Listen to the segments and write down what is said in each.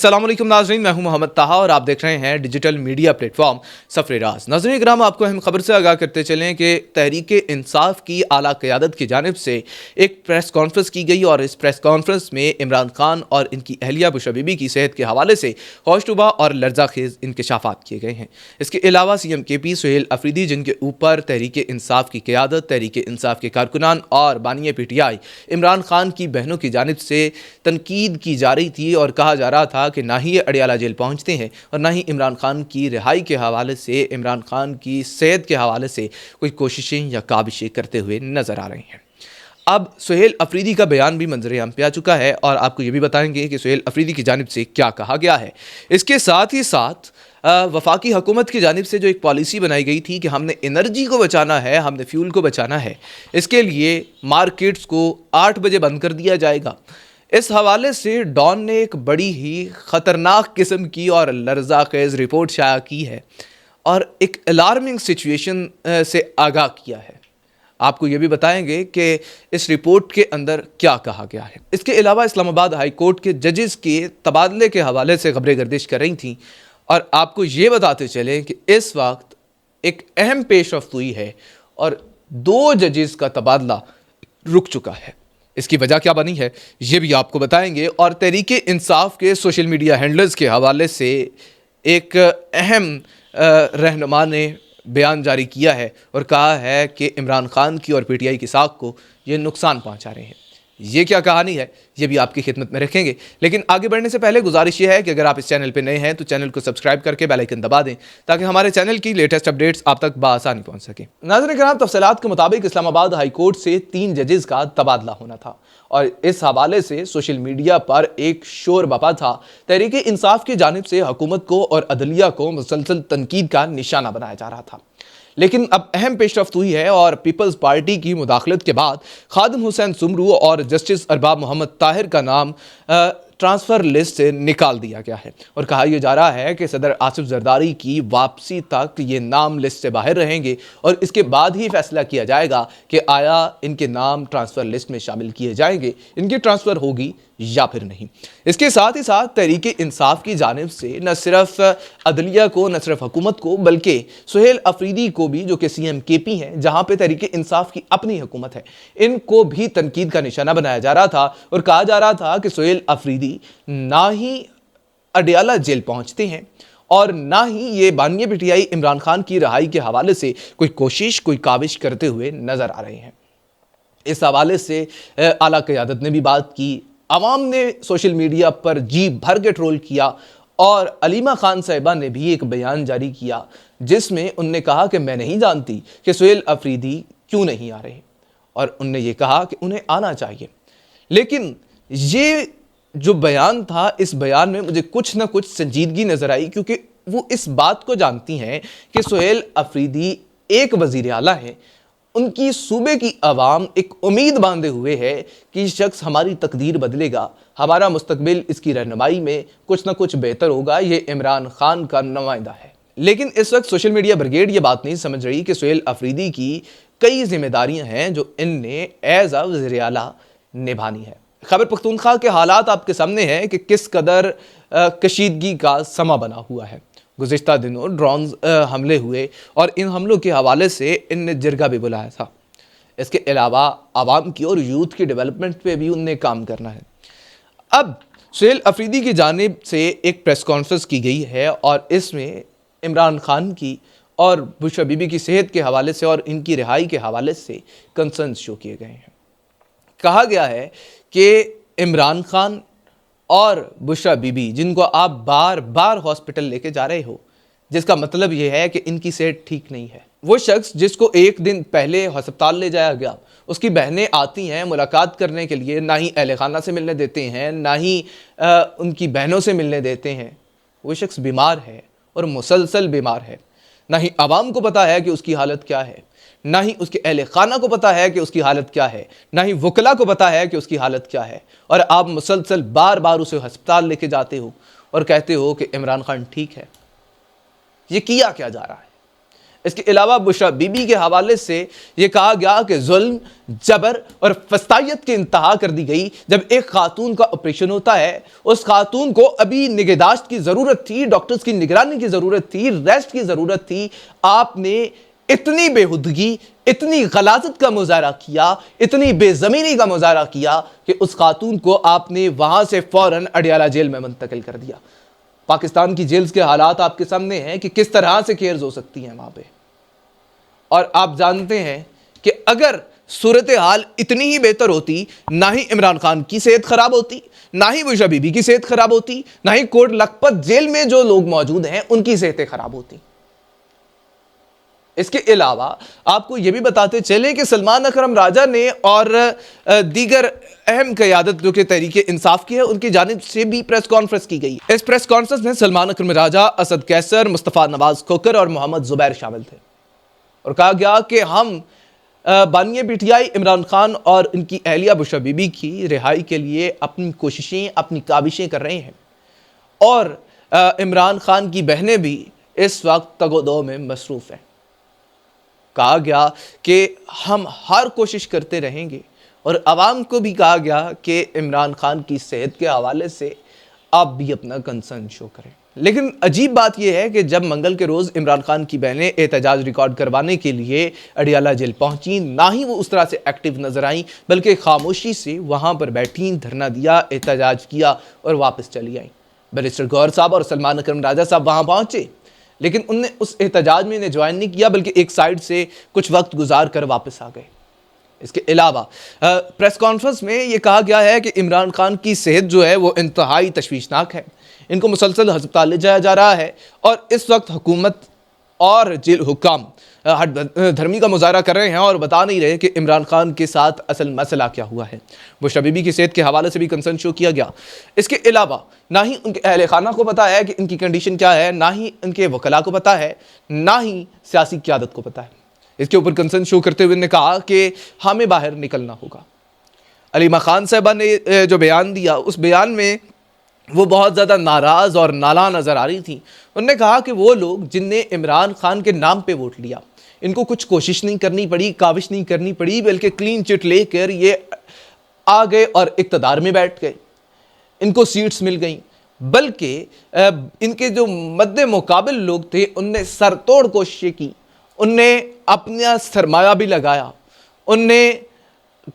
अस्सलाम वालेकुम नाज़रीन, मैं हूं मोहम्मद ताहा और आप देख रहे हैं डिजिटल मीडिया प्लेटफॉर्म सफ़र-ए-राज़। नाज़रीन इकराम, आपको अहम खबर से आगाह करते चलें कि तहरीक इंसाफ की आला क़यादत की जानिब से एक प्रेस कॉन्फ्रेंस की गई और इस प्रेस कॉन्फ्रेंस में इमरान खान और इनकी अहलिया बुशरा बीबी की सेहत के हवाले से हौशतुबा और लर्ज़ाखेज़ इंकशाफात किए गए हैं। इसके अलावा CMKP सुहेल अफरीदी, जिनके ऊपर तहरीक इंसाफ की क़यादत तहरीक इंसाफ के कारकुनान और बानी PTI इमरान खान की बहनों की जानिब से तनकीद की जा रही थी और कहा जा रहा था कि ना ही ये अडियाला जेल पहुंचते हैं और ना ही इमरान खान की रिहाई के हवाले से, इमरान खान की सेहत के हवाले से कोई कोशिशें या काबिशें करते हुए नज़र आ रही हैं। अब सुहेल अफरीदी का बयान भी मंजर आम पे आ चुका है और आपको ये भी बताएंगे कि सुहेल अफरीदी की जानिब से क्या कहा गया है। इसके साथ ही साथ वफाकी हुकूमत की जानिब से जो एक पॉलिसी बनाई गई थी कि हमने एनर्जी को बचाना है, हमने फ्यूल को बचाना है, इसके लिए मार्केट्स को 8 बजे बंद कर दिया जाएगा। इस हवाले से डॉन ने एक बड़ी ही ख़तरनाक किस्म की और लर्ज़ाखेज़ रिपोर्ट शाया की है और एक अलार्मिंग सिचुएशन से आगाह किया है। आपको ये भी बताएंगे कि इस रिपोर्ट के अंदर क्या कहा गया है। इसके अलावा इस्लामाबाद हाई कोर्ट के जजेस के तबादले के हवाले से खबरें गर्दिश कर रही थीं और आपको ये बताते चलें कि इस वक्त एक अहम पेशरफ्त हुई है और 2 जजेस का तबादला रुक चुका है। इसकी वजह क्या बनी है ये भी आपको बताएंगे और तहरीक इंसाफ के सोशल मीडिया हैंडलर्स के हवाले से एक अहम रहनुमा ने बयान जारी किया है और कहा है कि इमरान खान की और PTI की साख को ये नुकसान पहुंचा रहे हैं। ये क्या कहानी है ये भी आपकी खिदमत में रखेंगे, लेकिन आगे बढ़ने से पहले गुजारिश ये है कि अगर आप इस चैनल पर नए हैं तो चैनल को सब्सक्राइब करके बेल आइकन दबा दें ताकि हमारे चैनल की लेटेस्ट अपडेट्स आप तक बआसानी पहुंच सकें। नाज़रीन किराम, तफसीलात के मुताबिक इस्लामाबाद हाई कोर्ट से 3 जजेस का तबादला होना था और इस हवाले से सोशल मीडिया पर एक शोर बपा था। तहरीक इंसाफ की जानिब से हुकूमत को और अदलिया को मुसलसल तनकीद का निशाना बनाया जा रहा था, लेकिन अब अहम पेशरफ्त हुई है और पीपल्स पार्टी की मुदाखलत के बाद खादिम हुसैन सुमरू और जस्टिस अरबाब मोहम्मद ताहिर का नाम ट्रांसफ़र लिस्ट से निकाल दिया गया है और कहा यह जा रहा है कि सदर आसिफ जरदारी की वापसी तक ये नाम लिस्ट से बाहर रहेंगे और इसके बाद ही फैसला किया जाएगा कि आया इनके नाम ट्रांसफ़र लिस्ट में शामिल किए जाएंगे, इनकी ट्रांसफ़र होगी या फिर नहीं। इसके साथ ही साथ तहरीक इंसाफ की जानिब से न सिर्फ अदलिया को, न सिर्फ हुकूमत को, बल्कि सुहेल अफरीदी को भी, जो कि CMKP हैं, जहां पे तहरीक इंसाफ की अपनी हुकूमत है, इनको भी तनकीद का निशाना बनाया जा रहा था और कहा जा रहा था कि सुहेल अफरीदी ना ही अडियाला जेल पहुंचते हैं और ना ही ये बानी PTI इमरान खान की रिहाई के हवाले से कोई कोशिश, कोई काविश करते हुए नजर आ रहे हैं। इस हवाले से आला क़यादत ने भी बात की, आवाम ने सोशल मीडिया पर जी भर के ट्रोल किया और अलीमा खान साहिबा ने भी एक बयान जारी किया जिसमें उनने कहा कि मैं नहीं जानती कि सुहेल अफरीदी क्यों नहीं आ रहे और उनने ये कहा कि उन्हें आना चाहिए। लेकिन ये जो बयान था, इस बयान में मुझे कुछ ना कुछ संजीदगी नज़र आई, क्योंकि वो इस बात को जानती हैं कि सुहेल अफरीदी एक वज़ीर आला है, उनकी सूबे की आवाम एक उम्मीद बांधे हुए है कि शख्स हमारी तकदीर बदलेगा, हमारा मुस्तकबिल इसकी रहनुमाई में कुछ ना कुछ बेहतर होगा, ये इमरान खान का नुमाइंदा है। लेकिन इस वक्त सोशल मीडिया ब्रिगेड ये बात नहीं समझ रही कि सुहेल अफरीदी की कई जिम्मेदारियां हैं जो इनने एज अ वज़ीर आला निभानी है। खैबर पख्तूनख्वा के हालात आपके सामने हैं कि किस कदर कशीदगी का समा बना हुआ है। गुज़िश्ता दिनों ड्रोन हमले हुए और इन हमलों के हवाले से इनने जिरगा भी बुलाया था। इसके अलावा आवाम की और यूथ की डेवलपमेंट पे भी उनने काम करना है। अब सुहेल अफरीदी की जानिब से एक प्रेस कॉन्फ्रेंस की गई है और इसमें इमरान खान की और बुशरा बीबी की सेहत के हवाले से और इनकी रिहाई के हवाले से कंसर्न शो किए गए हैं। कहा गया है कि इमरान खान और बुशरा बीबी, जिनको आप बार बार हॉस्पिटल लेके जा रहे हो, जिसका मतलब यह है कि इनकी सेहत ठीक नहीं है। वो शख्स जिसको एक दिन पहले अस्पताल ले जाया गया, उसकी बहनें आती हैं मुलाकात करने के लिए, ना ही अहले खाना से मिलने देते हैं, ना ही उनकी बहनों से मिलने देते हैं। वो शख्स बीमार है और मुसलसल बीमार है। ना ही आवाम को पता है कि उसकी हालत क्या है, ना ही उसके अहले खाना को पता है कि उसकी हालत क्या है, ना ही वकला को पता है कि उसकी हालत क्या है, और आप मुसलसल बार बार उसे अस्पताल लेके जाते हो और कहते हो कि इमरान खान ठीक है। ये किया क्या जा रहा है? इसके अलावा बुशरा बीबी के हवाले से यह कहा गया कि जुल्म, जबर और फस्तायत की इंतहा कर दी गई। जब एक खातून का ऑपरेशन होता है, उस खातून को अभी निगहदाश्त की जरूरत थी, डॉक्टर्स की निगरानी की जरूरत थी, रेस्ट की जरूरत थी। आपने इतनी बेहुदगी, इतनी गलाजत का मुजाहरा किया, इतनी बेजमीनी का मुजाहरा किया कि उस खातून को आपने वहां से फौरन अडियाला जेल में मुंतकिल कर दिया। पाकिस्तान की जेल्स के हालात आपके सामने हैं कि किस तरह से केयर्स हो सकती हैं वहां पे। और आप जानते हैं कि अगर सूरत हाल इतनी ही बेहतर होती, ना ही इमरान खान की सेहत खराब होती, ना ही बुशरा बीबी की सेहत खराब होती, ना ही कोट लखपत जेल में जो लोग मौजूद हैं उनकी सेहतें खराब होती। इसके अलावा आपको यह भी बताते चले कि सलमान अकरम राजा ने और दीगर अहम क़यादत जो कि तहरीके इंसाफ की है, उनकी जानिब से भी प्रेस कॉन्फ्रेंस की गई। इस प्रेस कॉन्फ्रेंस में सलमान अकरम राजा, असद कैसर, मुस्तफ़ा नवाज खोकर और मोहम्मद जुबैर शामिल थे और कहा गया कि हम बानिए पीटीआई इमरान खान और इनकी अहलिया बुशरा बीबी की रिहाई के लिए अपनी कोशिशें, अपनी काबिशें कर रहे हैं और इमरान खान की बहनें भी इस वक्त तगोदो में मसरूफ़ हैं। कहा गया कि हम हर कोशिश करते रहेंगे और आवाम को भी कहा गया कि इमरान खान की सेहत के हवाले से आप भी अपना कंसर्न शो करें। लेकिन अजीब बात यह है कि जब मंगल के रोज़ इमरान खान की बहनें एहतजाज रिकॉर्ड करवाने के लिए अडियाला जेल पहुंची, ना ही वो उस तरह से एक्टिव नजर आई, बल्कि खामोशी से वहां पर बैठी, धरना दिया, एहतजाज किया और वापस चली आई। बैरिस्टर गौहर साहब और सलमान अकरम राजा साहब वहां पहुंचे, लेकिन उनने उस एहतजाज में इन्हें ज्वाइन नहीं किया, बल्कि एक साइड से कुछ वक्त गुजार कर वापस आ गए। इसके अलावा प्रेस कॉन्फ्रेंस में यह कहा गया है कि इमरान खान की सेहत जो है वो इंतहाई तशवीशनाक है, इनको मुसलसल हस्पताल ले जाया जा रहा है और इस वक्त हुकूमत और जेल हुक्काम धर्मी का मुजाहरा कर रहे हैं और बता नहीं रहे कि इमरान खान के साथ असल मसला क्या हुआ है। बुशरा बीबी की सेहत के हवाले से भी कंसर्न शो किया गया। इसके अलावा ना ही उनके अहले खाना को पता है कि इनकी कंडीशन क्या है, ना ही उनके वकला को पता है, ना ही सियासी क़यादत को पता है। इसके ऊपर कंसर्न शो करते हुए ने कहा कि हमें बाहर निकलना होगा। अलीमा खान साहबा ने जो बयान दिया, उस बयान में वो बहुत ज़्यादा नाराज़ और नाला नज़र आ रही थी। उन्होंने कहा कि वो लोग जिनने इमरान खान के नाम पे वोट लिया, इनको कुछ कोशिश नहीं करनी पड़ी, काविश नहीं करनी पड़ी, बल्कि क्लीन चिट लेकर ये आ गए और इक़्तिदार में बैठ गए, इनको सीट्स मिल गई। बल्कि इनके जो मद्दे मुकाबिल लोग थे उनने सरतोड़ कोशिशें की, उनने अपना सरमाया भी लगाया, उनने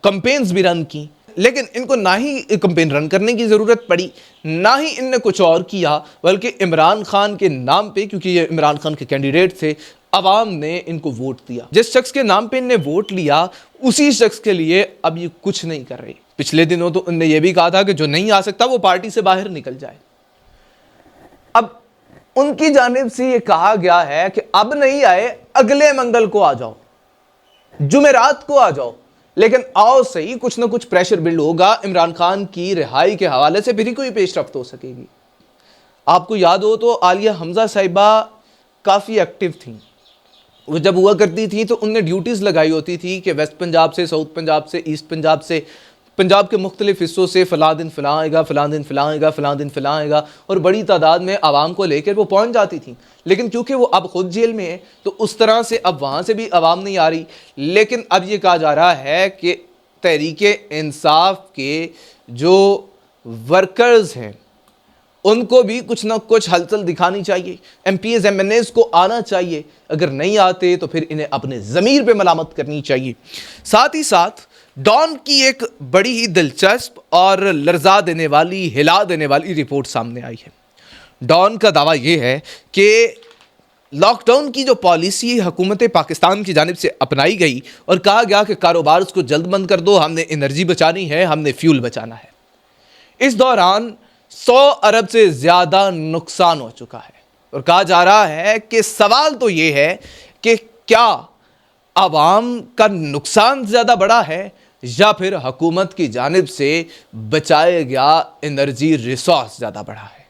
कंपेन्स भी रन की, लेकिन इनको ना ही कंपेन रन करने की ज़रूरत पड़ी, ना ही इनने कुछ और किया, बल्कि इमरान खान के नाम पे, क्योंकि ये इमरान खान के कैंडिडेट थे, अवाम ने इनको वोट दिया। जिस शख्स के नाम पे इनने वोट लिया, उसी शख्स के लिए अब ये कुछ नहीं कर रही। पिछले दिनों तो उनने ये भी कहा था कि जो नहीं आ सकता वो पार्टी से बाहर निकल जाए। अब उनकी जानिब से ये कहा गया है कि अब नहीं आए, अगले मंगल को आ जाओ, जुमेरात को आ जाओ, लेकिन आओ सही, कुछ ना कुछ प्रेशर बिल्ड होगा इमरान खान की रिहाई के हवाले से, फिर ही कोई पेशरफ्त हो सकेगी। आपको याद हो तो आलिया हमजा साहिबा काफ़ी एक्टिव थी। वो जब हुआ करती थी तो उनने ड्यूटीज़ लगाई होती थी कि वेस्ट पंजाब से, साउथ पंजाब से, ईस्ट पंजाब से, पंजाब के मुख्तलिफ हिस्सों से फ़लाँ दिन फ़लाँ आएगा, फ़लाँ दिन फ़लाँ आएगा, फ़लाँ दिन फ़लाँ आएगा, और बड़ी तादाद में आवाम को लेकर वो पहुंच जाती थी। लेकिन क्योंकि वो अब खुद जेल में है तो उस तरह से अब वहाँ से भी आवाम नहीं आ रही। लेकिन अब ये कहा जा रहा है कि तहरीके इंसाफ के जो वर्कर्स हैं उनको भी कुछ ना कुछ हलचल दिखानी चाहिए, MPs MNAs को आना चाहिए, अगर नहीं आते तो फिर इन्हें अपने ज़मीर पे मलामत करनी चाहिए। साथ ही साथ डॉन की एक बड़ी ही दिलचस्प और लर्जा देने वाली, हिला देने वाली रिपोर्ट सामने आई है। डॉन का दावा यह है कि लॉकडाउन की जो पॉलिसी हुकूमत पाकिस्तान की जानिब से अपनाई गई और कहा गया कि कारोबार को जल्द बंद कर दो, हमने एनर्जी बचानी है, हमने फ्यूल बचाना है, इस दौरान 100 अरब से ज़्यादा नुकसान हो चुका है। और कहा जा रहा है कि सवाल तो ये है कि क्या आवाम का नुकसान ज़्यादा बड़ा है या फिर हुकूमत की जानिब से बचाया गया एनर्जी रिसोर्स ज़्यादा बड़ा है।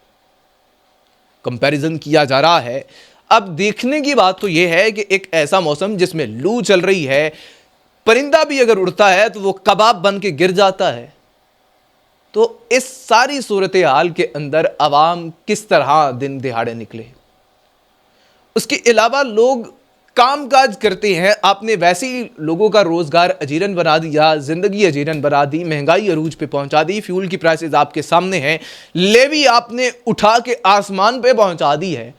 कंपैरिजन किया जा रहा है। अब देखने की बात तो यह है कि एक ऐसा मौसम जिसमें लू चल रही है, परिंदा भी अगर उड़ता है तो वो कबाब बन के गिर जाता है। तो इस सारी सूरत हाल के अंदर अवाम किस तरह दिन दिहाड़े निकले। उसके अलावा लोग कामकाज करते हैं, आपने वैसे ही लोगों का रोजगार अजीरन बना दिया, जिंदगी अजीरन बना दी, महंगाई अरूज पे पहुंचा दी, फ्यूल की प्राइसेस आपके सामने हैं, लेवी आपने उठा के आसमान पे पहुंचा दी है।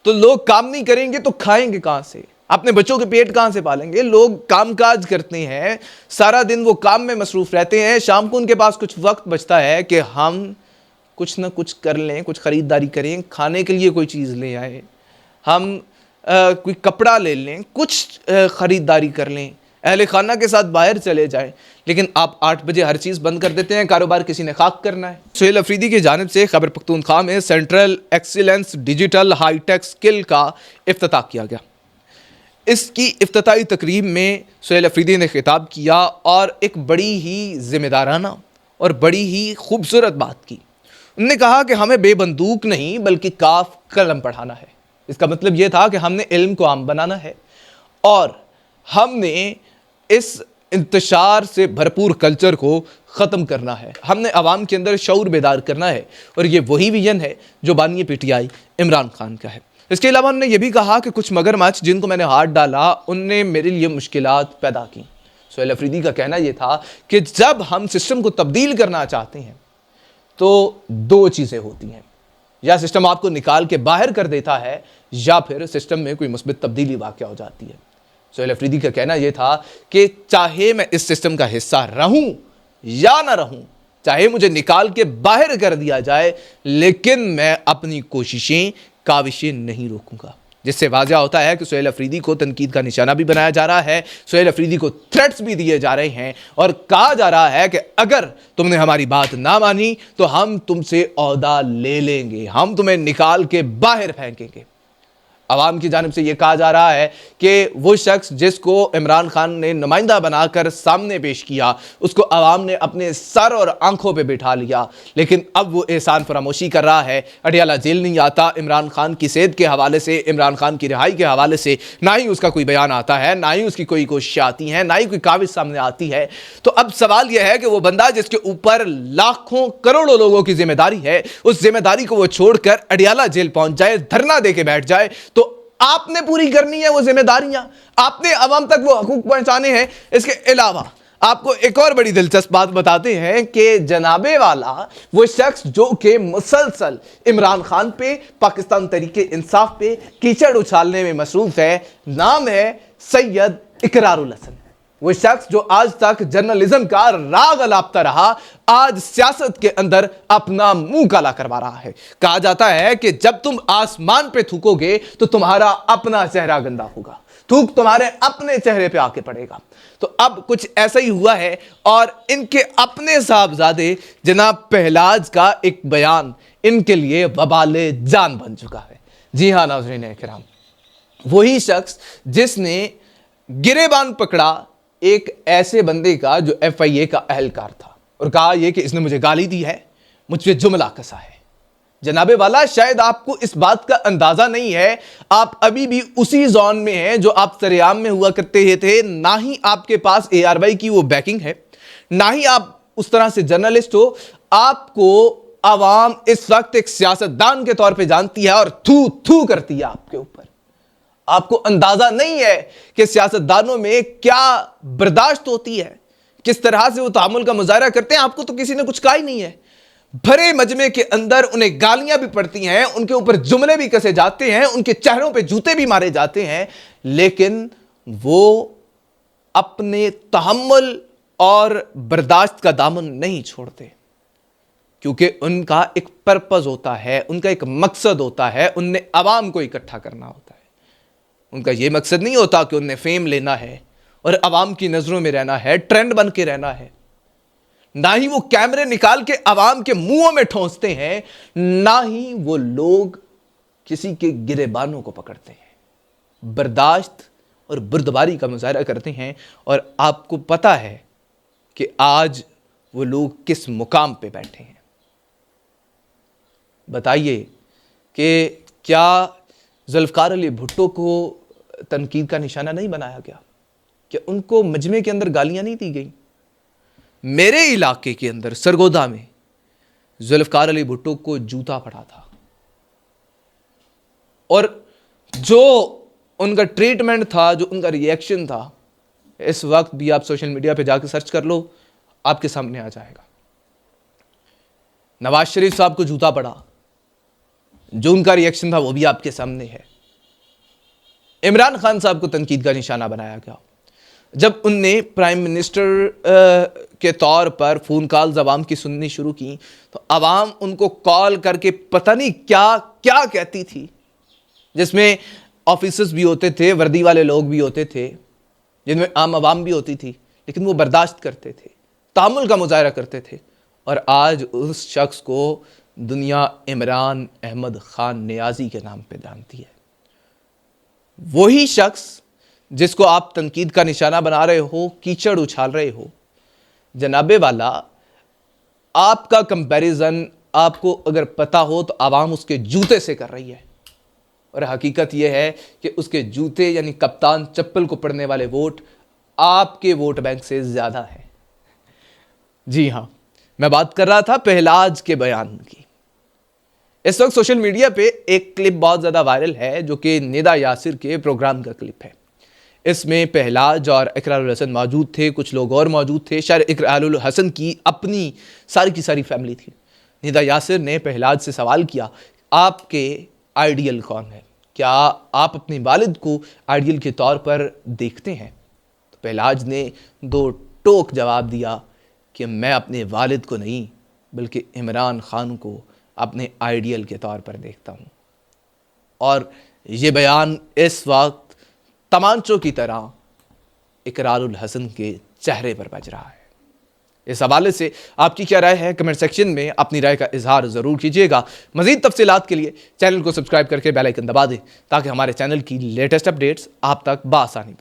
तो लोग काम नहीं करेंगे तो खाएंगे कहां से? अपने बच्चों के पेट कहां से पालेंगे? लोग कामकाज करते हैं, सारा दिन वो काम में मसरूफ रहते हैं, शाम को उनके पास कुछ वक्त बचता है कि हम कुछ ना कुछ कर लें, कुछ खरीदारी करें, खाने के लिए कोई चीज़ ले आए, हम कोई कपड़ा ले लें, कुछ ख़रीदारी कर लें, अहले खाना के साथ बाहर चले जाएं। लेकिन आप 8 बजे हर चीज़ बंद कर देते हैं, कारोबार किसी ने खाक करना है। सुहेल अफरीदी की जानिब से खैबर पख्तूनख्वा में central excellence digital hi-tech skill का इफ्तिताह किया गया। इसकी इफ्तिताही तकरीब में सुहेल अफरीदी ने खिताब किया और एक बड़ी ही ज़िम्मेदाराना और बड़ी ही खूबसूरत बात की। उन्होंने कहा कि हमें बेबंदूक नहीं बल्कि काफ कलम पढ़ाना है। इसका मतलब यह था कि हमने इल्म को आम बनाना है और हमने इस इंतशार से भरपूर कल्चर को ख़त्म करना है, हमने आवाम के अंदर शऊर बेदार करना है। और ये वही विजन है जो बानी PTI इमरान खान का है। इसके अलावा उन्होंने ये भी कहा कि कुछ मगरमच्छ जिनको मैंने हाथ डाला उनने मेरे लिए मुश्किलात पैदा की। सुहेल अफरीदी का कहना यह था कि जब हम सिस्टम को तब्दील करना चाहते हैं तो 2 चीज़ें होती हैं, या सिस्टम आपको निकाल के बाहर कर देता है या फिर सिस्टम में कोई मुस्बित तब्दीली वाक़या हो जाती है। सुहेल अफरीदी का कहना यह था कि चाहे मैं इस सिस्टम का हिस्सा रहूं या ना रहूं, चाहे मुझे निकाल के बाहर कर दिया जाए, लेकिन मैं अपनी कोशिशें काविशें नहीं रोकूंगा। जिससे वाज़ह होता है कि सुहेल अफरीदी को तनकीद का निशाना भी बनाया जा रहा है, सुहेल अफरीदी को थ्रेट्स भी दिए जा रहे हैं और कहा जा रहा है कि अगर तुमने हमारी बात ना मानी तो हम तुमसे ओहदा ले लेंगे, हम तुम्हें निकाल के बाहर फेंकेंगे। अवाम की जानिब से यह कहा जा रहा है कि वो शख्स जिसको इमरान खान ने नुमाइंदा बनाकर सामने पेश किया, उसको अवाम ने अपने सर और आंखों पे बिठा लिया, लेकिन अब वो एहसान फरामोशी कर रहा है। अडियाला जेल नहीं आता, इमरान खान की सेहत के हवाले से, इमरान खान की रिहाई के हवाले से ना ही उसका कोई बयान आता है, ना ही उसकी कोई कोशिशें आती हैं, ना ही कोई काविश सामने आती है। तो अब सवाल यह है कि वो बंदा जिसके ऊपर लाखों करोड़ों लोगों की जिम्मेदारी है, उस जिम्मेदारी को वो छोड़कर अडियाला जेल पहुंच जाए, धरना दे के बैठ जाए, तो आपने पूरी करनी है वो जिम्मेदारियां, आपने अवाम तक वो हकूक पहुंचाने हैं। इसके अलावा आपको एक और बड़ी दिलचस्प बात बताते हैं कि जनाबे वाला वो शख्स जो कि मुसलसल इमरान खान पे, पाकिस्तान तहरीक इंसाफ पे कीचड़ उछालने में मसरूफ है, नाम है सैयद इकरारुल हसन। वो शख्स जो आज तक जर्नलिज्म का राग अलापता रहा, आज सियासत के अंदर अपना मुंह काला करवा रहा है। कहा जाता है कि जब तुम आसमान पे थूकोगे तो तुम्हारा अपना चेहरा गंदा होगा, थूक तुम्हारे अपने चेहरे पे आके पड़ेगा। तो अब कुछ ऐसा ही हुआ है और इनके अपने साहबजादे जनाब पहलाज का एक बयान इनके लिए वबाले जान बन चुका है। जी हां नाज़रीन इकराम, वही शख्स जिसने गिरेबान पकड़ा एक ऐसे बंदे का जो FIA का अहलकार था और कहा यह कि इसने मुझे गाली दी है, मुझ पे जुमला कसा है। जनाबे वाला, शायद आपको इस बात का अंदाजा नहीं है, आप अभी भी उसी जोन में हैं जो आप सरेआम में हुआ करते थे। ना ही आपके पास ARY की वो बैकिंग है, ना ही आप उस तरह से जर्नलिस्ट हो। आपको आवाम इस वक्त एक सियासतदान के तौर पे जानती है और थू थू करती है आपके ऊपर। आपको अंदाजा नहीं है कि सियासतदानों में क्या बर्दाश्त होती है, किस तरह से वो तामुल का मुजाहरा करते हैं। आपको तो किसी ने कुछ कहा ही नहीं है। भरे मजमे के अंदर उन्हें गालियां भी पड़ती हैं, उनके ऊपर जुमले भी कसे जाते हैं, उनके चेहरों पे जूते भी मारे जाते हैं, लेकिन वो अपने तहम्मुल और बर्दाश्त का दामन नहीं छोड़ते, क्योंकि उनका एक पर्पस होता है, उनका एक मकसद होता है, उनने अवाम को इकट्ठा करना होता है। उनका यह मकसद नहीं होता कि उन्हें फेम लेना है और अवाम की नजरों में रहना है, ट्रेंड बन के रहना है। ना ही वो कैमरे निकाल के अवाम के मुंहों में ठोंसते हैं, ना ही वो लोग किसी के गिरेबानों को पकड़ते हैं। बर्दाश्त और बुर्दबारी का मुजाहरा करते हैं। और आपको पता है कि आज वो लोग किस मुकाम पे बैठे हैं। बताइए कि क्या जुल्फ़िकार अली भुट्टो को तनकीद का निशाना नहीं बनाया गया? क्या उनको मजमे के अंदर गालियां नहीं दी गई? मेरे इलाके के अंदर सरगोदा में जुल्फ़िकार अली भुट्टो को जूता पड़ा था और जो उनका ट्रीटमेंट था, जो उनका रिएक्शन था, इस वक्त भी आप सोशल मीडिया पे जाकर सर्च कर लो, आपके सामने आ जाएगा। नवाज शरीफ साहब को जूता पड़ा, जो उनका रिएक्शन था वो भी आपके सामने है। इमरान खान साहब को तनकीद का निशाना बनाया गया जब उनने प्राइम मिनिस्टर के तौर पर फ़ोन कॉल्स अवाम की सुननी शुरू की, तो अवाम उनको कॉल करके पता नहीं क्या क्या कहती थी, जिसमें ऑफिसर्स भी होते थे, वर्दी वाले लोग भी होते थे, जिनमें आम आवाम भी होती थी, लेकिन वो बर्दाश्त करते थे, तामुल का मुजाहरा करते थे। और आज उस शख्स को दुनिया इमरान अहमद खान नियाज़ी के नाम पे जानती है। वही शख्स जिसको आप तनकीद का निशाना बना रहे हो, कीचड़ उछाल रहे हो, जनाबे वाला, आपका कंपैरिजन आपको अगर पता हो तो आवाम उसके जूते से कर रही है। और हकीकत यह है कि उसके जूते यानी कप्तान चप्पल को पड़ने वाले वोट आपके वोट बैंक से ज़्यादा है। जी हाँ, मैं बात कर रहा था पहलाज के बयान की। इस वक्त सोशल मीडिया पे एक क्लिप बहुत ज़्यादा वायरल है, जो कि निदा यासिर के प्रोग्राम का क्लिप है। इसमें पहलाज और इकरारुल हसन मौजूद थे, कुछ लोग और मौजूद थे, शायद इकरारुल हसन की अपनी सारी की सारी फैमिली थी। निदा यासिर ने पहलाज से सवाल किया, आपके आइडियल कौन है? क्या आप अपने वालिद को आइडियल के तौर पर देखते हैं? तो पहलाज ने दो टोक जवाब दिया कि मैं अपने वालिद को नहीं, बल्कि इमरान खान को अपने आइडियल के तौर पर देखता हूँ। और ये बयान इस वक्त तमांचों की तरह इकरारुल हसन के चेहरे पर बज रहा है। इस हवाले से आपकी क्या राय है? कमेंट सेक्शन में अपनी राय का इजहार ज़रूर कीजिएगा। मज़ीद तफसीलात के लिए चैनल को सब्सक्राइब करके बेल आइकन दबा दें, ताकि हमारे चैनल की लेटेस्ट अपडेट्स आप तक बआसानी